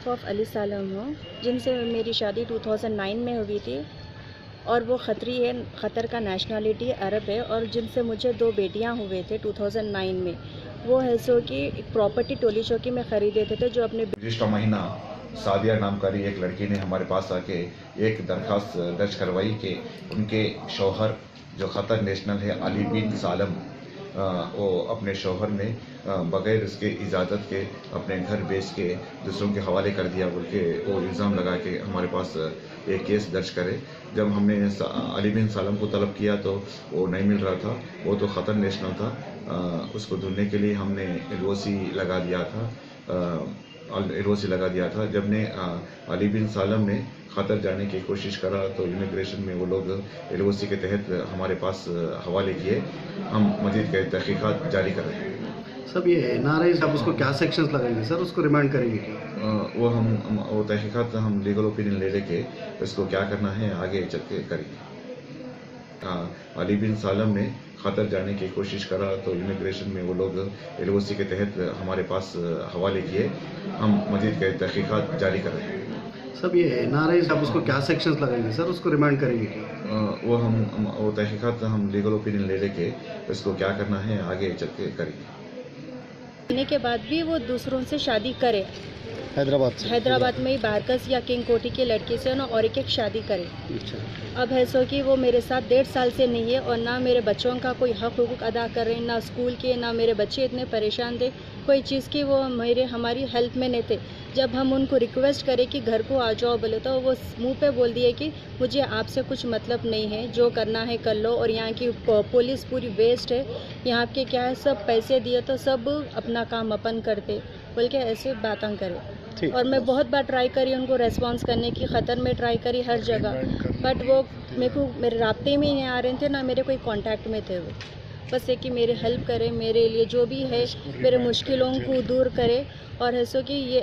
Wife of Ali Salam हूँ, जिनसे मेरी शादी 2009 में हुई थी और वो खतरी है, क़तर का नेशनलिटी अरब है और जिनसे मुझे 2 बेटियाँ हुए थे 2009 में। वो है सो कि एक प्रॉपर्टी टोली चौकी में ख़रीदे थे जो अपने पिछला महीना सादिया नामकारी एक लड़की ने हमारे पास आके एक दरखास्त दर्ज करवाई कि उनके शौहर जो क़तर नेशनल है अली बिन सालम, वो अपने शौहर ने बग़ैर उसके इजाज़त के अपने घर बेच के दूसरों के हवाले कर दिया बोल के वो इल्ज़ाम लगा के हमारे पास एक केस दर्ज करे। जब हमने अली बिन सालम को तलब किया तो वो नहीं मिल रहा था, वो तो क़तर नेशनल था। उसको ढूंढने के लिए हमने एलओसी लगा दिया था। जब ने अली बिन सालम ने क़तर जाने की कोशिश करा तो इमिग्रेशन में वो लोग एलओसी के तहत हमारे पास हवाले किए। हम मज़ीद के तहक़ीक़ात जारी कर रहे हैं। सब ये नाराज़ आप उसको क्या सेक्शंस लगाएंगे सर, उसको रिमांड करेंगे क्या? वो तहक़ीक़ात हम लीगल ओपिनियन ले लेके इसको क्या करना है आगे चल के करेंगे। अली बिन सालम ने क़तर जाने की कोशिश करा तो इमिग्रेशन में वो लोग एलओसी के तहत हमारे पास हवाले किए। हम मज़ीद के तहक़ीक़ात जारी कर रहे हैं। सब ये नाराज़ आप उसको क्या सेक्शंस लगाएंगे सर, उसको रिमांड करेंगे क्या? वो तहक़ीक़ात हम लीगल ओपिनियन ले लेके इसको क्या करना है आगे चल के करेंगे। होने के बाद भी वो दूसरों से शादी करे, हैदराबाद में ही बारकस या किंग कोठी की लड़की से ना और एक शादी करे। अच्छा। अब है सो कि वो मेरे साथ 1.5 साल से नहीं है और ना मेरे बच्चों का कोई हक हुकूक अदा कर रहे हैं, ना स्कूल के, ना मेरे बच्चे इतने परेशान थे कोई चीज़ की वो हमारी हेल्प में नहीं थे। जब हम उनको रिक्वेस्ट करें कि घर को आ जाओ बोले तो वो मुंह पे बोल दिए कि मुझे आपसे कुछ मतलब नहीं है, जो करना है कर लो और यहाँ की पुलिस पूरी वेस्ट है, यहाँ के क्या है सब पैसे दिए तो सब अपना काम अपन करते बोल के ऐसे बातें करें। और मैं बहुत बार ट्राई करी उनको रेस्पॉन्स करने की, क़तर में ट्राई करी हर जगह, बट वो मेरे राब्ते में ही नहीं आ रहे थे, ना मेरे कोई कांटेक्ट में थे। वो बस है कि मेरी हेल्प करे, मेरे लिए जो भी है मेरे मुश्किलों को दूर करे। और है सो कि ये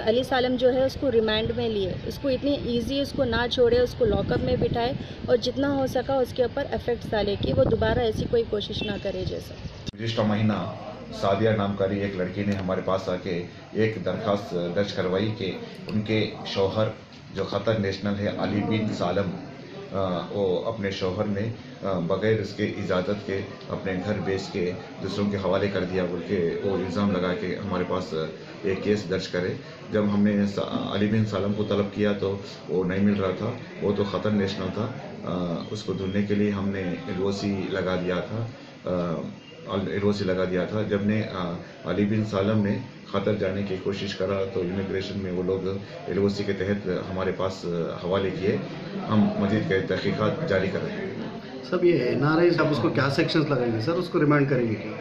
अली सालम जो है उसको रिमांड में लिए, उसको इतनी इजी उसको ना छोड़े, उसको लॉकअप में बिठाए और जितना हो सका उसके ऊपर इफेक्ट डाले कि वो दोबारा ऐसी कोई कोशिश ना करे। जैसा पिछला महीना सादिया नामकारी एक लड़की ने हमारे पास आके एक दरखास्त दर्ज करवाई कि उनके शौहर जो क़तर नेशनल है अली बिन सालम, वो अपने शौहर ने बग़ैर उसके इजाज़त के अपने घर बेच के दूसरों के हवाले कर दिया बोल के वो इल्ज़ाम लगा के हमारे पास एक केस दर्ज करे। जब हमने अली बिन सालम को तलब किया तो वो नहीं मिल रहा था, वो तो क़तर नेशनल था। उसको ढूंढने के लिए हमने एलओसी लगा दिया था। जब ने अली बिन सालम ने क़तर जाने की कोशिश करा तो इमिग्रेशन में वो लोग एलओसी के तहत हमारे पास हवाले किए। हम मज़ीद के तहक़ीक़ात जारी कर रहे हैं। सब ये नाराज़ आप उसको क्या सेक्शंस लगाएंगे सर, उसको रिमांड करेंगे क्या?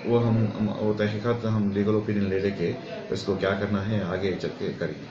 वो तहक़ीक़ात हम लीगल ओपिनियन ले लेके इसको क्या करना है आगे चल के करेंगे।